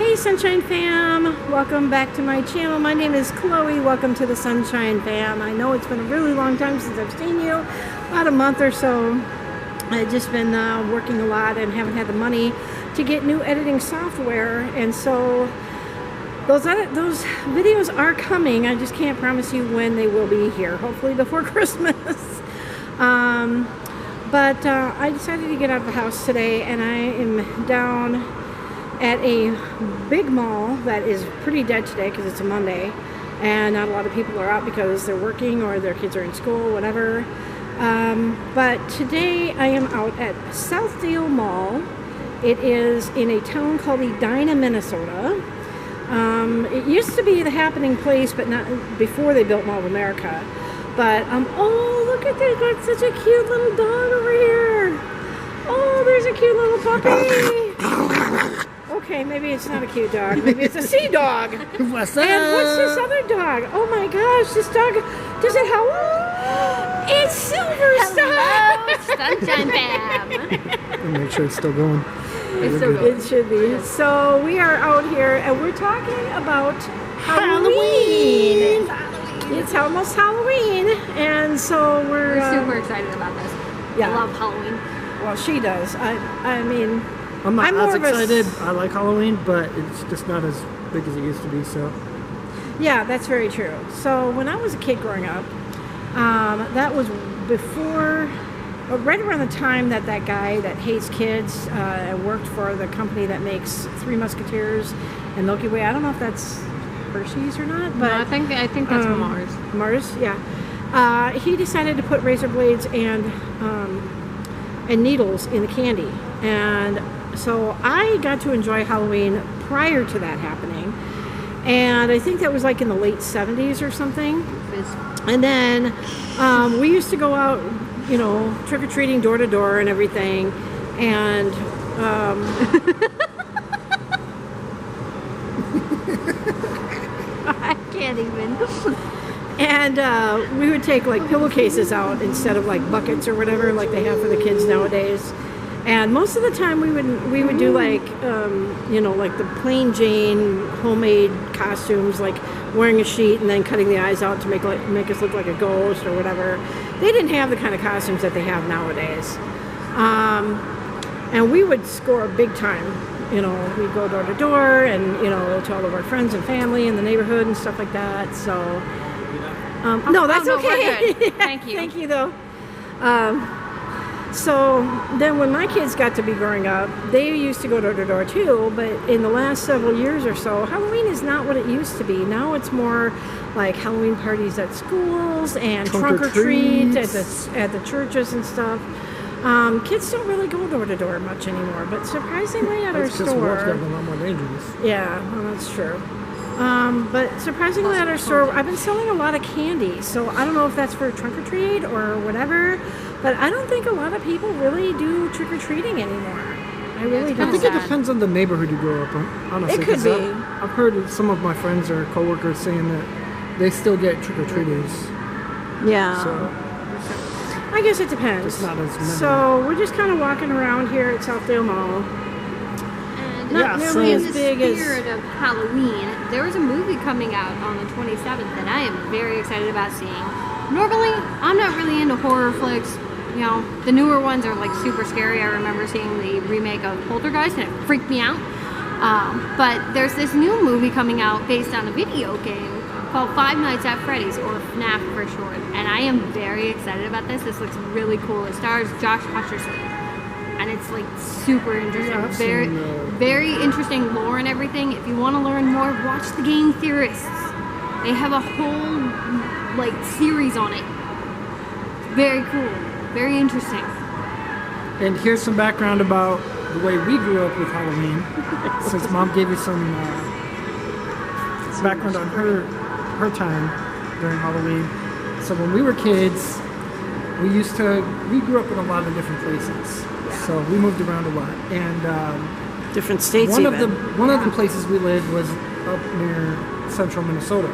Hey Sunshine Fam, welcome back to my channel. My name is Chloe. Welcome to the Sunshine Fam. I know it's been a really long time since I've seen you, about a month or so. I've just been working a lot and haven't had the money to get new editing software, and so those videos are coming. I just can't promise you when they will be here. Hopefully before Christmas. But I decided to get out of the house today, and I am down at a big mall that is pretty dead today because it's a Monday and not a lot of people are out because they're working or their kids are in school, whatever. But today I am out at Southdale Mall. It is in a town called Edina, Minnesota. It used to be the happening place, but not before they built Mall of America. But oh, look at that! Got such a cute little dog over here. Oh, there's a cute little puppy. Okay, maybe it's not a cute dog. Maybe it's a sea dog. What's up? And what's this other dog? Oh my gosh, this dog, does it howl? It's Silver Star! Sunshine Fam! Make sure it's still going. It's still going. It should be. So we are out here and we're talking about Halloween. It's almost Halloween, and so we're super excited about this. Yeah. I love Halloween. Well, she does. I mean, I'm not more as of a excited. I like Halloween, but it's just not as big as it used to be, so. Yeah, that's very true. So when I was a kid growing up, that was before, right around the time that guy that hates kids worked for the company that makes Three Musketeers and Milky Way. I don't know if that's Hershey's or not, but No, I think that's Mars. Mars, yeah. He decided to put razor blades and needles in the candy, and so I got to enjoy Halloween prior to that happening, and I think that was like in the late 70s or something. And then we used to go out, you know, trick-or-treating door to door and everything, and I can't even. And we would take like pillowcases out instead of like buckets or whatever like they have for the kids nowadays. And most of the time we would do like you know, like the plain Jane homemade costumes, like wearing a sheet and then cutting the eyes out to make us look like a ghost or whatever. They didn't have the kind of costumes that they have nowadays. And we would score big time. You know, we'd go door to door and, you know, to all of our friends and family in the neighborhood and stuff like that. So no, that's no, okay. we're good. Thank you. Thank you, though. So then when my kids got to be growing up, they used to go door to door too, but in the last several years or so, Halloween is not what it used to be. Now it's more like Halloween parties at schools and trunk or treat at the churches and stuff. Kids don't really go door to door much anymore, but surprisingly at our store... That's because world's gotten a lot more dangerous. Yeah, well, that's true. But surprisingly at our store, I've been selling a lot of candy, so I don't know if that's for trunk or treat or whatever, but I don't think a lot of people really do trick or treating anymore. I really don't. I think it depends on the neighborhood you grow up in, honestly. It could be. I've heard some of my friends or coworkers saying that they still get trick or treaters. Yeah. So I guess it depends. it's not as many. So we're just kind of walking around here at Southdale Mall. And Not Yeah, nearly so- as in the big as... spirit of Halloween, there was a movie coming out on the 27th that I am very excited about seeing. Normally, I'm not really into horror flicks. You know, the newer ones are like super scary. I remember seeing the remake of Poltergeist and it freaked me out. But there's this new movie coming out based on a video game called Five Nights at Freddy's, or FNAF for short. And I am very excited about this. This looks really cool. It stars Josh Hutcherson. And it's like super interesting. Yeah, I've very, seen, very interesting lore and everything. If you want to learn more, watch the Game Theorists. They have a whole like series on it. Very cool. Very interesting. And here's some background about the way we grew up with Halloween, since Mom gave you some background on her time during Halloween. So when we were kids, we grew up in a lot of different places. So we moved around a lot, and Different states one even. of the places we lived was up near central Minnesota,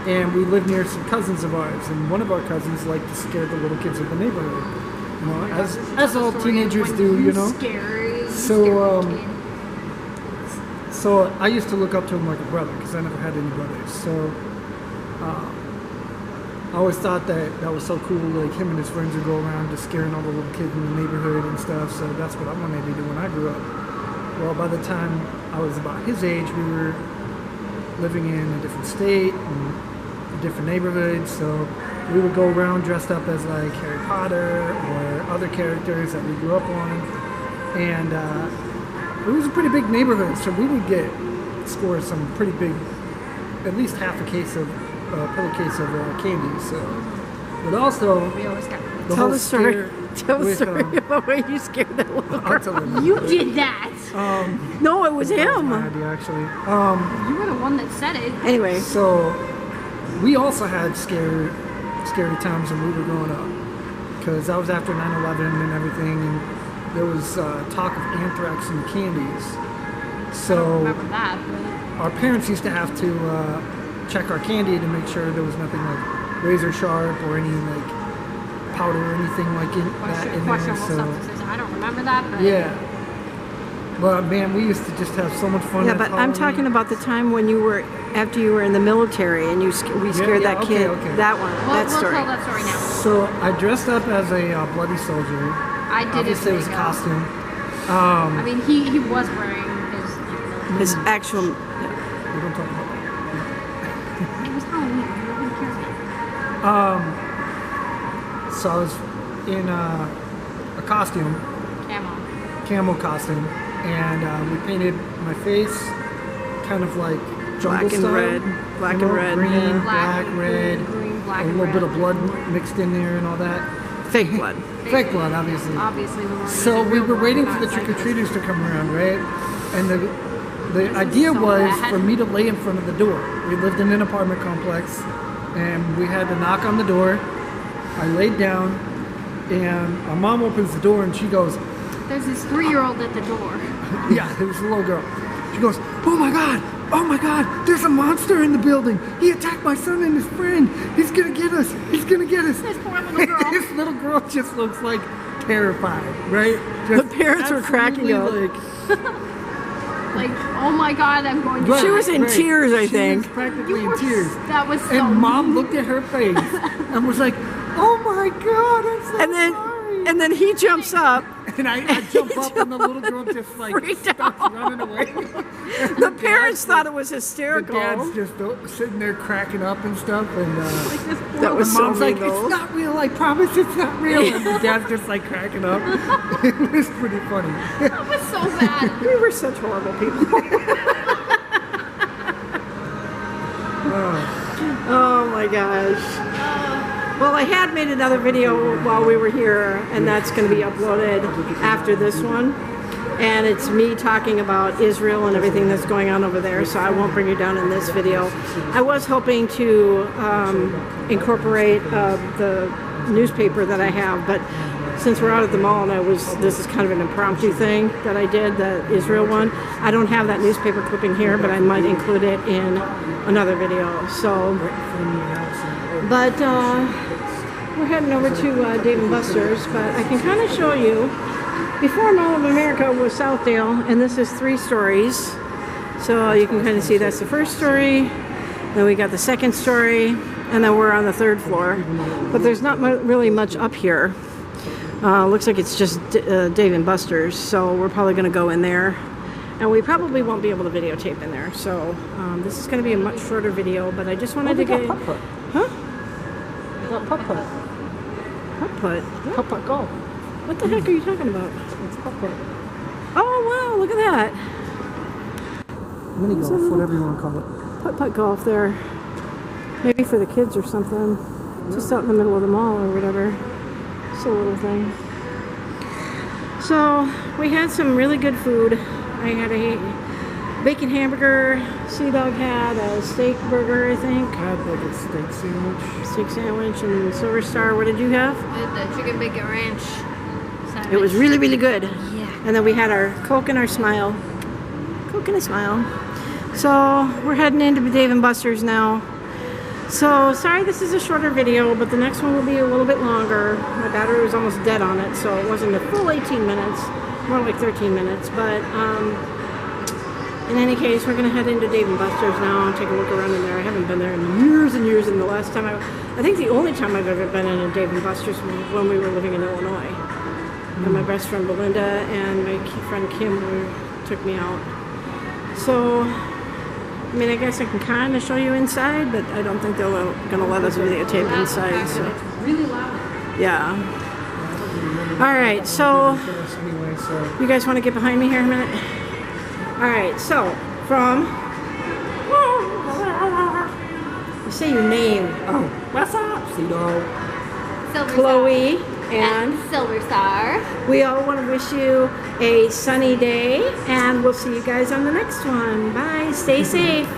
and we lived near some cousins of ours, and one of our cousins liked to scare the little kids of the neighborhood, you know, as all teenagers do, you know. Scary. So So I used to look up to him like a brother because I never had any brothers. So I always thought that was so cool. Like him and his friends would go around just scaring all the little kids in the neighborhood and stuff. So that's what I wanted to do when I grew up. Well, by the time I was about his age, we were living in a different state and a different neighborhood. So we would go around dressed up as like Harry Potter or other characters that we grew up on. And it was a pretty big neighborhood, so we would score some pretty big, at least half a case of candy. So, but also We always got. Tell the story. Tell the with, story about why you scared that little I'll girl. tell them. You did that. No, it was That was him. my idea, actually. You were the one that said it. Anyway, So we also had scary times when we were growing up, because that was after 9/11 and everything, and there was talk of anthrax in the candies. So Remember that? our parents used to have to check our candy to make sure there was nothing like razor sharp or any like powder or anything like that in there. Questionable So substances. I don't remember that, but yeah. But man, we used to just have so much fun. yeah, at but I'm Halloween. talking about the time when after you were in the military and we scared yeah, that kid. okay. That one, that we'll story. tell that story now. So I dressed up as a bloody soldier. I did Obviously, it was a makeup. costume. I mean, he was wearing his. His actual. We don't talk about that. It was Halloween. Nobody cares. So I was in a costume, camo costume, and we painted my face kind of like jungle Black and style. red. Black and red, Green, yeah. black, red. Green, black, A and little red. bit of blood mixed in there and all that. Fake blood. Fake blood, obviously. Obviously, we weren't So using we real were blood, waiting not for the trick-or-treaters psychos. to come around, right? And the idea so was bad. for me to lay in front of the door. We lived in an apartment complex, and we had to knock on the door. I laid down, and my mom opens the door, and she goes, There's this 3-year-old at the door. yeah, it was a little girl. She goes, oh my God, there's a monster in the building. He attacked my son and his friend. He's gonna get us. He's gonna get us. This poor little girl. This little girl just looks like terrified, right? The Just parents were cracking absolutely, up. like, Like, oh my God, I'm going to. right, She was in right. tears, I She think. was practically You were in tears. That was so. And mom looked at her face and was like, oh my God, I'm so sorry. And then he jumps up. And I jump up and the little girl just like Freaked starts running away. The parents thought it was The hysterical. dad's just sitting there cracking up and stuff, and That was the mom's so like, mean, though. "It's not real. I promise, it's not real." And the dad's just like cracking up. It was pretty funny. That was so bad. We were such horrible people. Oh my gosh. Well, I had made another video while we were here, and that's going to be uploaded after this one. And it's me talking about Israel and everything that's going on over there, so I won't bring you down in this video. I was hoping to incorporate the newspaper that I have, but since we're out at the mall and this is kind of an impromptu thing that I did, the Israel one, I don't have that newspaper clipping here, but I might include it in another video. So, but we're heading over to Dave & Buster's, but I can kind of show you. Before Mall of America was Southdale, and this is 3 stories. So you can kind of see that's the first story, then we got the second story, and then we're on the 3rd floor. But there's not really much up here. Looks like it's just Dave & Buster's, so we're probably going to go in there. And we probably won't be able to videotape in there, so this is going to be a much shorter video, but I just wanted to get... Huh? Putt-putt. Putt-putt? Putt-putt golf. What the heck are you talking about? It's putt-putt. Oh, wow, look at that. Mini golf, whatever you want to call it. Putt-putt golf there. Maybe for the kids or something. Just out in the middle of the mall or whatever. It's a little thing. So, we had some really good food. I had a bacon hamburger. Sea Dog had a steak burger, I think. I had like a steak sandwich. Steak sandwich and Silver Star. What did you have? The chicken bacon ranch sandwich. It was really, really good. Yeah. And then we had our Coke and our Smile. Coke and a Smile. So we're heading into Dave & Buster's now. So sorry this is a shorter video, but the next one will be a little bit longer. My battery was almost dead on it, so it wasn't a full 18 minutes, more like 13 minutes. But In any case, we're gonna head into Dave and Buster's now and take a look around in there. I haven't been there in years and years, and the last time I think the only time I've ever been in a Dave and Buster's was when we were living in Illinois. And my best friend Belinda and my friend Kim took me out. So, I mean, I guess I can kind of show you inside, but I don't think they're gonna let us videotape inside. So, It's really loud. yeah. All right, so Anyway, so you guys want to get behind me here a minute? All right, so from you say your name. oh, what's up, Cito? Silver Chloe Star. and Silver Star. we all want to wish you a sunny day, and we'll see you guys on the next one. Bye. Stay safe.